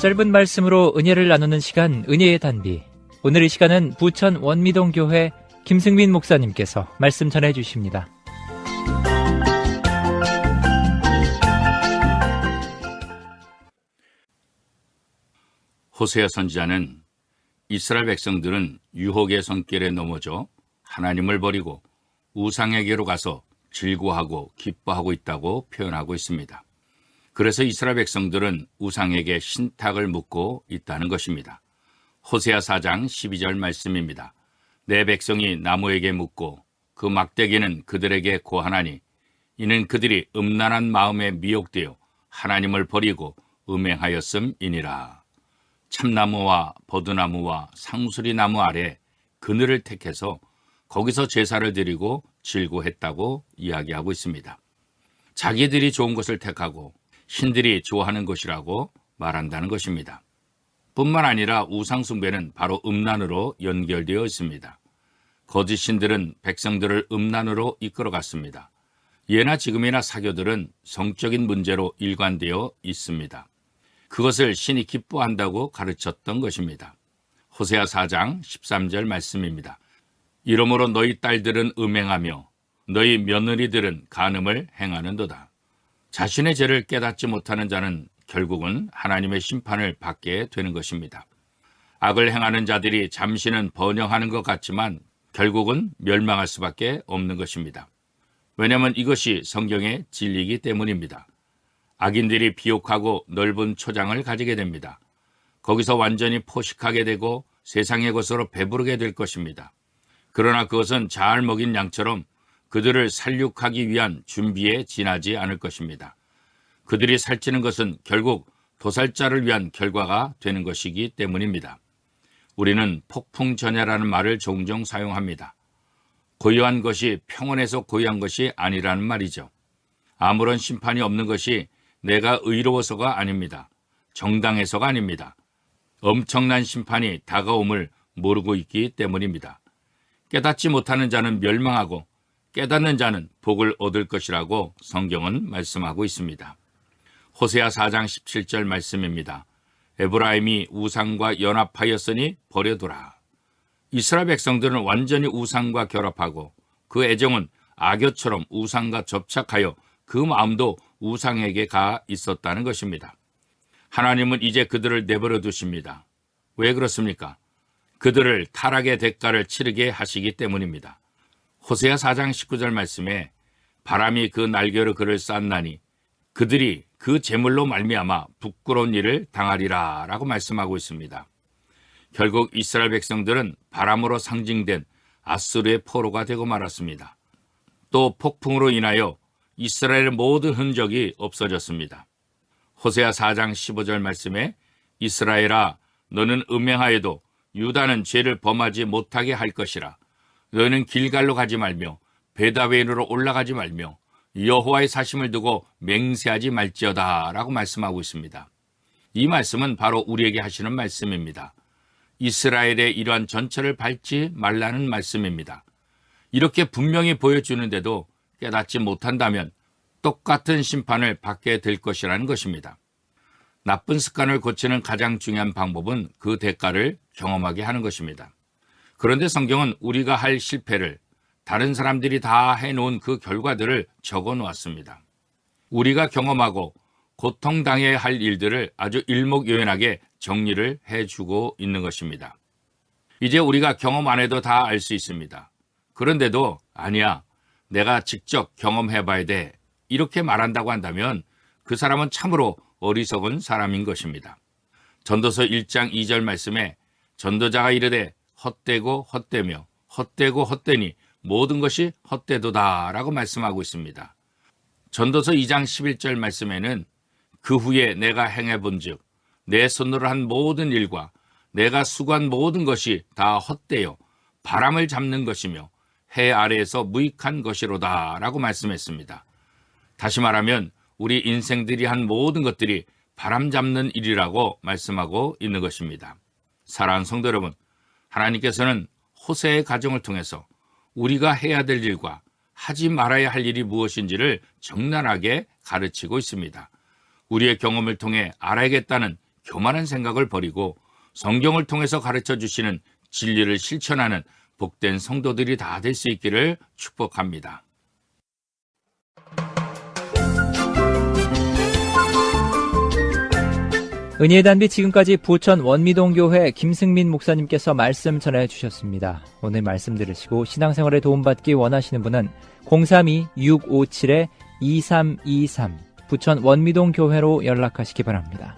짧은 말씀으로 은혜를 나누는 시간, 은혜의 단비. 오늘 이 시간은 부천 원미동교회 김승민 목사님께서 말씀 전해 주십니다. 호세아 선지자는 이스라엘 백성들은 유혹의 손길에 넘어져 하나님을 버리고 우상에게로 가서 즐거워하고 기뻐하고 있다고 표현하고 있습니다. 그래서 이스라엘 백성들은 우상에게 신탁을 묻고 있다는 것입니다. 호세아 4장 12절 말씀입니다. 내 백성이 나무에게 묻고 그 막대기는 그들에게 고하나니 이는 그들이 음란한 마음에 미혹되어 하나님을 버리고 음행하였음이니라. 참나무와 버드나무와 상수리나무 아래 그늘을 택해서 거기서 제사를 드리고 즐거워했다고 이야기하고 있습니다. 자기들이 좋은 것을 택하고 신들이 좋아하는 것이라고 말한다는 것입니다. 뿐만 아니라 우상숭배는 바로 음란으로 연결되어 있습니다. 거짓 신들은 백성들을 음란으로 이끌어갔습니다. 예나 지금이나 사교들은 성적인 문제로 일관되어 있습니다. 그것을 신이 기뻐한다고 가르쳤던 것입니다. 호세아 4장 13절 말씀입니다. 이러므로 너희 딸들은 음행하며 너희 며느리들은 간음을 행하는도다. 자신의 죄를 깨닫지 못하는 자는 결국은 하나님의 심판을 받게 되는 것입니다. 악을 행하는 자들이 잠시는 번영하는 것 같지만 결국은 멸망할 수밖에 없는 것입니다. 왜냐하면 이것이 성경의 진리이기 때문입니다. 악인들이 비옥하고 넓은 초장을 가지게 됩니다. 거기서 완전히 포식하게 되고 세상의 것으로 배부르게 될 것입니다. 그러나 그것은 잘 먹인 양처럼 그들을 살육하기 위한 준비에 지나지 않을 것입니다. 그들이 살찌는 것은 결국 도살자를 위한 결과가 되는 것이기 때문입니다. 우리는 폭풍전야라는 말을 종종 사용합니다. 고요한 것이 평온해서 고요한 것이 아니라는 말이죠. 아무런 심판이 없는 것이 내가 의로워서가 아닙니다. 정당해서가 아닙니다. 엄청난 심판이 다가옴을 모르고 있기 때문입니다. 깨닫지 못하는 자는 멸망하고 깨닫는 자는 복을 얻을 것이라고 성경은 말씀하고 있습니다. 호세아 4장 17절 말씀입니다. 에브라임이 우상과 연합하였으니 버려두라. 이스라엘 백성들은 완전히 우상과 결합하고 그 애정은 악여처럼 우상과 접착하여 그 마음도 우상에게 가 있었다는 것입니다. 하나님은 이제 그들을 내버려 두십니다. 왜 그렇습니까? 그들을 타락의 대가를 치르게 하시기 때문입니다. 호세아 4장 19절 말씀에 바람이 그 날개로 그를 쌌나니 그들이 그 재물로 말미암아 부끄러운 일을 당하리라 라고 말씀하고 있습니다. 결국 이스라엘 백성들은 바람으로 상징된 아수르의 포로가 되고 말았습니다. 또 폭풍으로 인하여 이스라엘의 모든 흔적이 없어졌습니다. 호세아 4장 15절 말씀에 이스라엘아 너는 음행하여도 유다는 죄를 범하지 못하게 할 것이라. 너는 길갈로 가지 말며 베다웬으로 올라가지 말며 여호와의 사심을 두고 맹세하지 말지어다 라고 말씀하고 있습니다. 이 말씀은 바로 우리에게 하시는 말씀입니다. 이스라엘의 이러한 전철을 밟지 말라는 말씀입니다. 이렇게 분명히 보여주는데도 깨닫지 못한다면 똑같은 심판을 받게 될 것이라는 것입니다. 나쁜 습관을 고치는 가장 중요한 방법은 그 대가를 경험하게 하는 것입니다. 그런데 성경은 우리가 할 실패를 다른 사람들이 다 해놓은 그 결과들을 적어 놓았습니다. 우리가 경험하고 고통당해야 할 일들을 아주 일목요연하게 정리를 해주고 있는 것입니다. 이제 우리가 경험 안 해도 다 알 수 있습니다. 그런데도 아니야, 내가 직접 경험해봐야 돼. 이렇게 말한다고 한다면 그 사람은 참으로 어리석은 사람인 것입니다. 전도서 1장 2절 말씀에 전도자가 이르되 헛되고 헛되며 헛되고 헛되니 모든 것이 헛되도다 라고 말씀하고 있습니다. 전도서 2장 11절 말씀에는 그 후에 내가 행해본 즉 내 손으로 한 모든 일과 내가 수고한 모든 것이 다 헛되어 바람을 잡는 것이며 해 아래에서 무익한 것이로다 라고 말씀했습니다. 다시 말하면 우리 인생들이 한 모든 것들이 바람 잡는 일이라고 말씀하고 있는 것입니다. 사랑하는 성도 여러분, 하나님께서는 호세의 가정을 통해서 우리가 해야 될 일과 하지 말아야 할 일이 무엇인지를 적나라하게 가르치고 있습니다. 우리의 경험을 통해 알아야겠다는 교만한 생각을 버리고 성경을 통해서 가르쳐 주시는 진리를 실천하는 복된 성도들이 다 될 수 있기를 축복합니다. 은혜의 단비 지금까지 부천 원미동교회 김승민 목사님께서 말씀 전해 주셨습니다. 오늘 말씀 들으시고 신앙생활에 도움받기 원하시는 분은 032-657-2323 부천 원미동교회로 연락하시기 바랍니다.